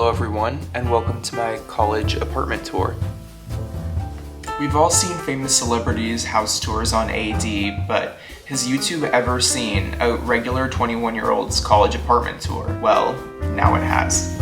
Hello everyone, and welcome to my college apartment tour. We've all seen famous celebrities' house tours on AD, but has YouTube ever seen a regular 21-year-old's college apartment tour? Well, now it has.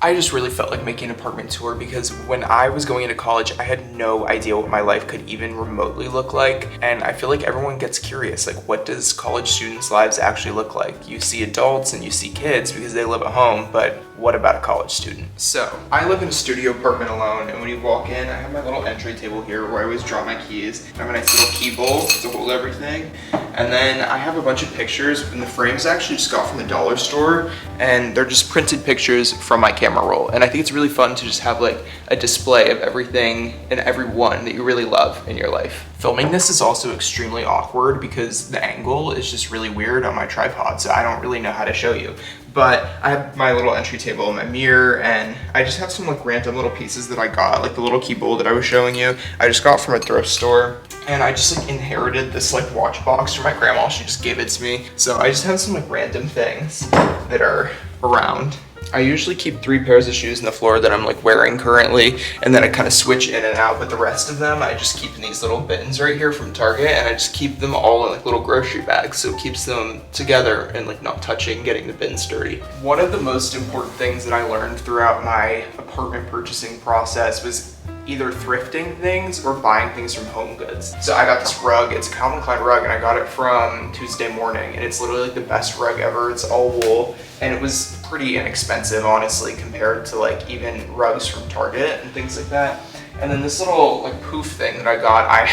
I just really felt like making an apartment tour because when I was going into college, I had no idea what my life could even remotely look like. And I feel like everyone gets curious, like what does college students' lives actually look like? You see adults and you see kids because they live at home, but what about a college student? So, I live in a studio apartment alone, and when you walk in, I have my little entry table here where I always drop my keys. I have a nice little key bowl to hold everything. And then I have a bunch of pictures, and the frames I actually just got from the dollar store, and they're just printed pictures from my camera roll. And I think it's really fun to just have like a display of everything and everyone that you really love in your life. Filming this is also extremely awkward because the angle is just really weird on my tripod, so I don't really know how to show you. But I have my little entry table and my mirror, and I just have some like random little pieces that I got, like the little key bowl that I was showing you. I just got from a thrift store, and I just like inherited this like watch box from my grandma. She just gave it to me. So I just have some like random things that are around. I usually keep 3 pairs of shoes on the floor that I'm like wearing currently, and then I kind of switch in and out, but the rest of them I just keep in these little bins right here from Target, and I just keep them all in like little grocery bags, so it keeps them together and like not touching, getting the bins dirty. One of the most important things that I learned throughout my apartment purchasing process was either thrifting things or buying things from Home Goods. So I got this rug, it's a Calvin Klein rug, and I got it from Tuesday Morning, and it's literally like the best rug ever. It's all wool, and it was pretty inexpensive, honestly, compared to like even rugs from Target and things like that. And then this little like poof thing that I got, I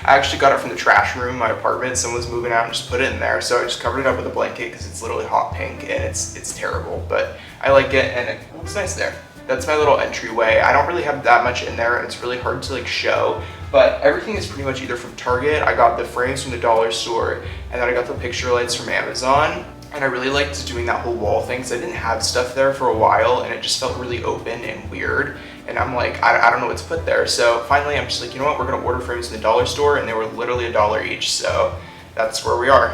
actually got it from the trash room in my apartment. Someone was moving out and just put it in there, so I just covered it up with a blanket because it's literally hot pink and it's terrible, but I like it and it looks nice there. That's my little entryway. I don't really have that much in there, and it's really hard to like show, but everything is pretty much either from Target. I got the frames from the dollar store, and then I got the picture lights from Amazon. And I really liked doing that whole wall thing because I didn't have stuff there for a while, and it just felt really open and weird. And I'm like, I don't know what to put there. So finally I'm just like, you know what, we're gonna order frames in the dollar store, and they were literally $1 each. So that's where we are.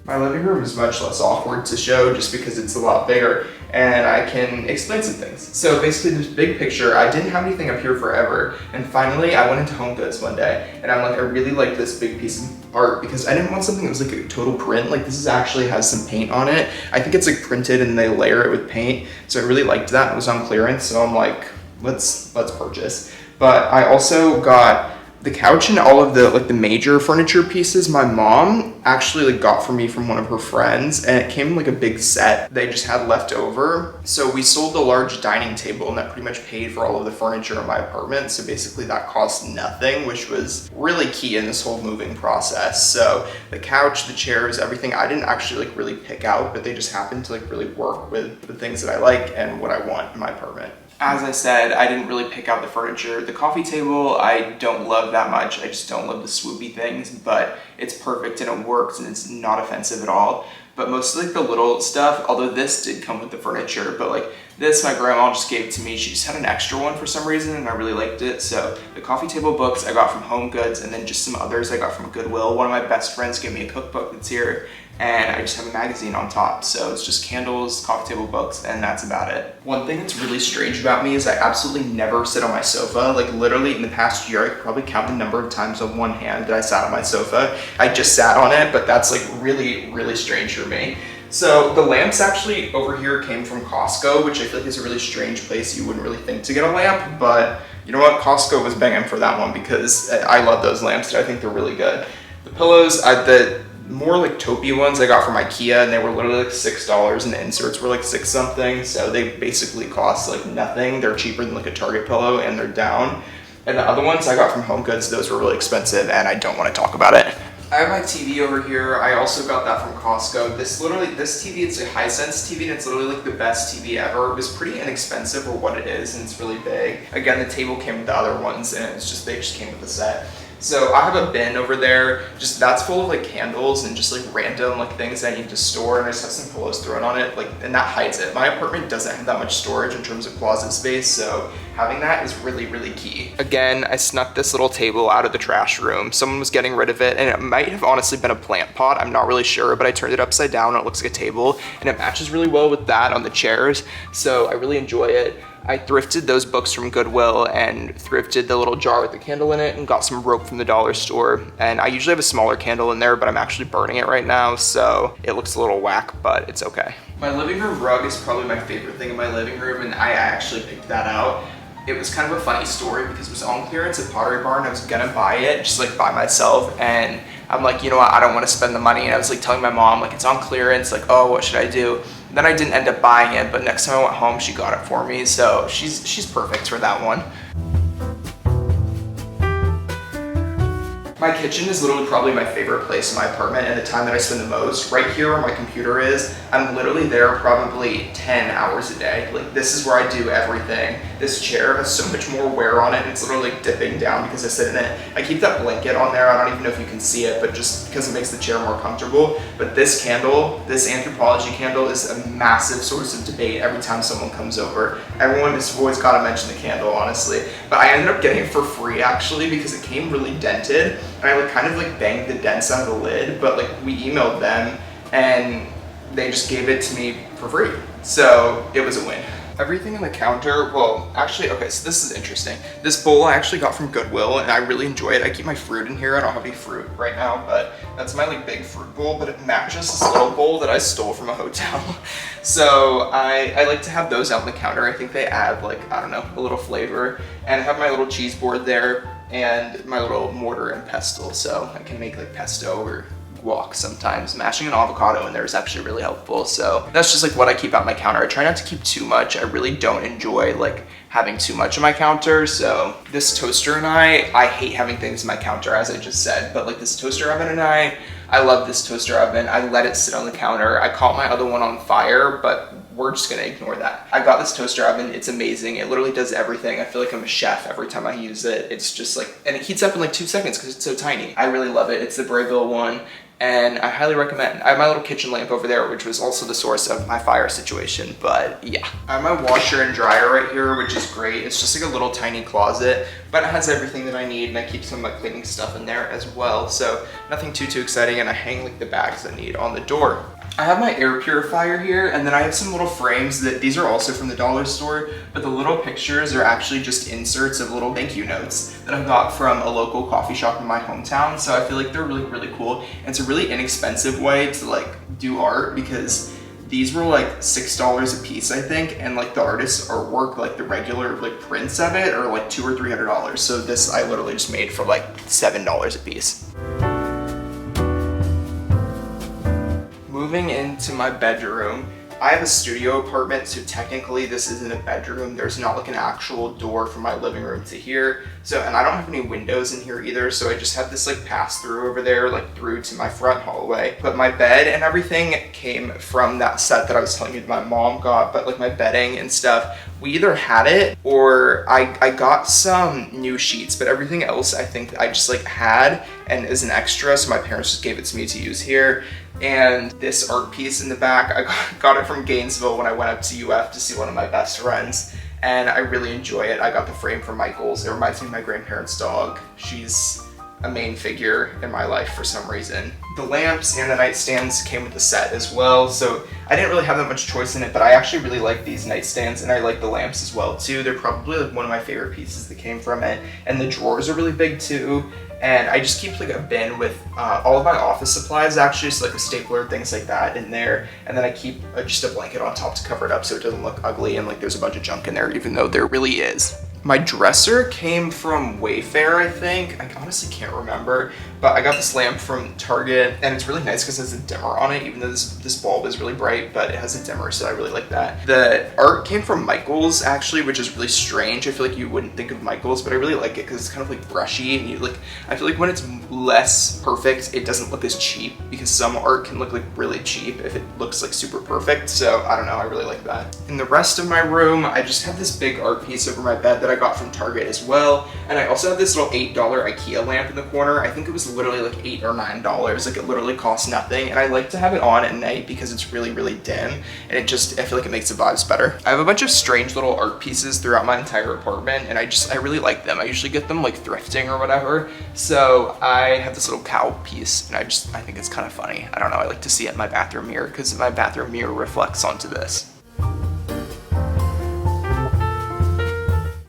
My living room is much less awkward to show just because it's a lot bigger and I can explain some things. So basically this big picture, I didn't have anything up here forever, and finally I went into Home Goods one day and I'm like, I really like this big piece of art because I didn't want something that was like a total print. Like this is actually has some paint on it. I think it's like printed and they layer it with paint. So I really liked that. It was on clearance, so I'm like, let's purchase. But I also got the couch and all of the like the major furniture pieces my mom actually like got for me from one of her friends, and it came in like a big set they just had left over. So we sold the large dining table, and that pretty much paid for all of the furniture in my apartment. So basically that cost nothing, which was really key in this whole moving process. So the couch, the chairs, everything I didn't actually like really pick out, but they just happened to like really work with the things that I like and what I want in my apartment. As I said, I didn't really pick out the furniture. The coffee table, I don't love that much. I just don't love the swoopy things, but it's perfect and it works and it's not offensive at all. But most of like the little stuff, although this did come with the furniture, but like this my grandma just gave to me. She just had an extra one for some reason and I really liked it. So the coffee table books I got from Home Goods, and then just some others I got from Goodwill. One of my best friends gave me a cookbook that's here, and I just have a magazine on top. So it's just candles, coffee table books, and that's about it. One thing that's really strange about me is I absolutely never sit on my sofa. Like literally in the past year, I could probably count the number of times on one hand that I sat on my sofa. I just sat on it, but that's like really, really strange for me. So the lamps actually over here came from Costco, which I feel like is a really strange place. You wouldn't really think to get a lamp, but you know what? Costco was banging for that one because I love those lamps. I think they're really good. The pillows, the more like taupey ones I got from IKEA, and they were literally like $6, and the inserts were like 6 something. So they basically cost like nothing. They're cheaper than like a Target pillow, and they're down. And the other ones I got from Home Goods, those were really expensive, and I don't want to talk about it. I have my TV over here. I also got that from Costco. This TV, it's a Hisense TV, and it's literally like the best TV ever. It was pretty inexpensive for what it is, and it's really big. Again, the table came with the other ones, and they just came with the set. So I have a bin over there, just that's full of like candles and just like random like things I need to store, and I just have some pillows thrown on it, like, and that hides it. My apartment doesn't have that much storage in terms of closet space, so having that is really, really key. Again, I snuck this little table out of the trash room. Someone was getting rid of it, and it might have honestly been a plant pot, I'm not really sure, but I turned it upside down and it looks like a table, and it matches really well with that on the chairs, so I really enjoy it. I thrifted those books from Goodwill and thrifted the little jar with the candle in it and got some rope from the dollar store. And I usually have a smaller candle in there, but I'm actually burning it right now, so it looks a little whack, but it's okay. My living room rug is probably my favorite thing in my living room, and I actually picked that out. It was kind of a funny story because it was on clearance at Pottery Barn. I was gonna buy it just like by myself, and I'm like, you know what, I don't want to spend the money. And I was like telling my mom, like, it's on clearance, like, oh, what should I do? And then I didn't end up buying it, but next time I went home, she got it for me. So she's perfect for that one. My kitchen is literally probably my favorite place in my apartment and the time that I spend the most. Right here where my computer is, I'm literally there probably 10 hours a day. Like, this is where I do everything. This chair has so much more wear on it, and it's literally like dipping down because I sit in it. I keep that blanket on there. I don't even know if you can see it, but just because it makes the chair more comfortable. But this candle, this anthropology candle, is a massive source of debate every time someone comes over. Everyone has always got to mention the candle, honestly. But I ended up getting it for free actually because it came really dented. And I like kind of like banged the dents out of the lid, but like we emailed them and they just gave it to me for free. So it was a win. Everything on the counter, well, actually, okay, so this is interesting. This bowl I actually got from Goodwill and I really enjoy it. I keep my fruit in here. I don't have any fruit right now, but that's my like big fruit bowl, but it matches this little bowl that I stole from a hotel. So I like to have those out on the counter. I think they add like, I don't know, a little flavor. And I have my little cheese board there and my little mortar and pestle, so I can make like pesto or guac sometimes. Mashing an avocado in there is actually really helpful, so that's just like what I keep out my counter. I try not to keep too much. I really don't enjoy like having too much on my counter, so this toaster and I hate having things on my counter, as I just said, but like this toaster oven and I love this toaster oven. I let it sit on the counter. I caught my other one on fire, but we're just gonna ignore that. I got this toaster oven, it's amazing. It literally does everything. I feel like I'm a chef every time I use it. It's just like, and it heats up in like 2 seconds because it's so tiny. I really love it. It's the Brayville one, and I highly recommend. I have my little kitchen lamp over there, which was also the source of my fire situation, but yeah. I have my washer and dryer right here, which is great. It's just like a little tiny closet, but it has everything that I need, and I keep some of my cleaning stuff in there as well, so nothing too exciting, and I hang like the bags I need on the door. I have my air purifier here, and then I have some little frames that these are also from the dollar store, but the little pictures are actually just inserts of little thank you notes that I got from a local coffee shop in my hometown. So I feel like they're really, really cool. And it's a really inexpensive way to like do art because these were like $6 a piece, I think, and like the artist's artwork, like the regular like prints of it, are like $200 or $300. So this I literally just made for like $7 a piece. Moving into my bedroom, I have a studio apartment, so technically this isn't a bedroom. There's not like an actual door from my living room to here. So, and I don't have any windows in here either, so I just have this like pass through over there, like through to my front hallway. But my bed and everything came from that set that I was telling you that my mom got, but like my bedding and stuff, we either had it or I got some new sheets, but everything else I think I just like had and is an extra, so my parents just gave it to me to use here. And this art piece in the back, I got it from Gainesville when I went up to UF to see one of my best friends, and I really enjoy it. I got the frame from Michael's. It reminds me of my grandparents' dog. She's a main figure in my life for some reason. The lamps and the nightstands came with the set as well, so I didn't really have that much choice in it, but I actually really like these nightstands, and I like the lamps as well too. They're probably like one of my favorite pieces that came from it, and the drawers are really big too. And I just keep like a bin with all of my office supplies, actually, so like a stapler, things like that in there. And then I keep just a blanket on top to cover it up so it doesn't look ugly and like there's a bunch of junk in there, even though there really is. My dresser came from Wayfair, I think. I honestly can't remember, but I got this lamp from Target, and it's really nice because it has a dimmer on it, even though this bulb is really bright, but it has a dimmer, so I really like that. The art came from Michaels, actually, which is really strange. I feel like you wouldn't think of Michaels, but I really like it because it's kind of like brushy, and I feel like when it's less perfect, it doesn't look as cheap, because some art can look like really cheap if it looks like super perfect. So I don't know, I really like that. In the rest of my room, I just have this big art piece over my bed that I got from Target as well, and I also have this little $8 IKEA lamp in the corner. I think it was literally like $8 or $9, like it literally costs nothing, and I like to have it on at night because it's really, really dim, and I feel like it makes the vibes better. I have a bunch of strange little art pieces throughout my entire apartment, and I really like them. I usually get them like thrifting or whatever. So I have this little cow piece, and I think it's kind of funny. I don't know, I like to see it in my bathroom mirror because my bathroom mirror reflects onto this.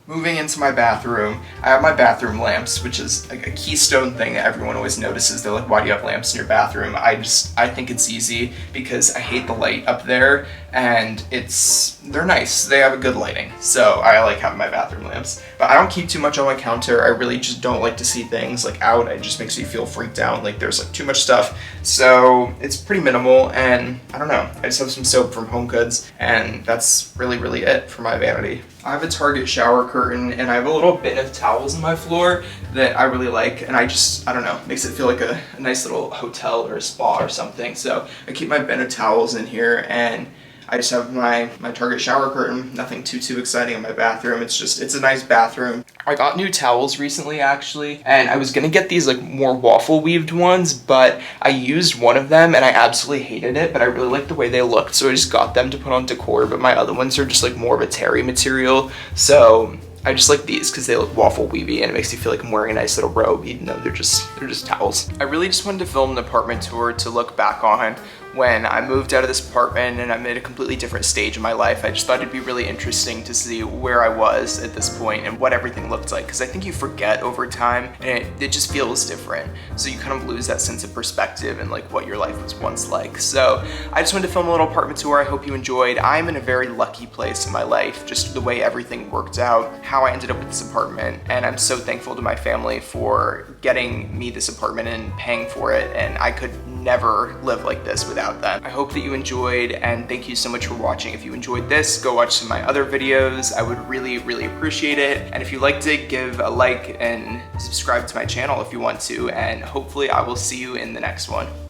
Moving into my bathroom, I have my bathroom lamps, which is like a keystone thing that everyone always notices. They're like, why do you have lamps in your bathroom? I think it's easy because I hate the light up there, and they're nice. They have a good lighting, so I like having my bathroom lamps. But I don't keep too much on my counter. I really just don't like to see things like out. It just makes me feel freaked out, like there's like too much stuff. So it's pretty minimal, and I don't know. I just have some soap from Home Goods, and that's really, really it for my vanity. I have a Target shower curtain, and I have a little bin of towels on my floor that I really like, and I don't know, makes it feel like a nice little hotel or a spa or something. So I keep my bin of towels in here, and I just have my Target shower curtain. Nothing too exciting in my bathroom. It's a nice bathroom. I got new towels recently, actually, and I was gonna get these like more waffle weaved ones, but I used one of them and I absolutely hated it, but I really liked the way they looked, so I just got them to put on decor. But my other ones are just like more of a terry material, so I just like these because they look waffle weavy, and it makes me feel like I'm wearing a nice little robe, even though they're just towels. I really just wanted to film an apartment tour to look back on when I moved out of this apartment and I'm at a completely different stage in my life. I just thought it'd be really interesting to see where I was at this point and what everything looked like, because I think you forget over time, and it just feels different. So you kind of lose that sense of perspective and like what your life was once like. So I just wanted to film a little apartment tour. I hope you enjoyed. I'm in a very lucky place in my life, just the way everything worked out, how I ended up with this apartment, and I'm so thankful to my family for getting me this apartment and paying for it, and I could never live like this without them. I hope that you enjoyed, and thank you so much for watching. If you enjoyed this, go watch some of my other videos. I would really appreciate it. And if you liked it, give a like and subscribe to my channel if you want to, and hopefully I will see you in the next one.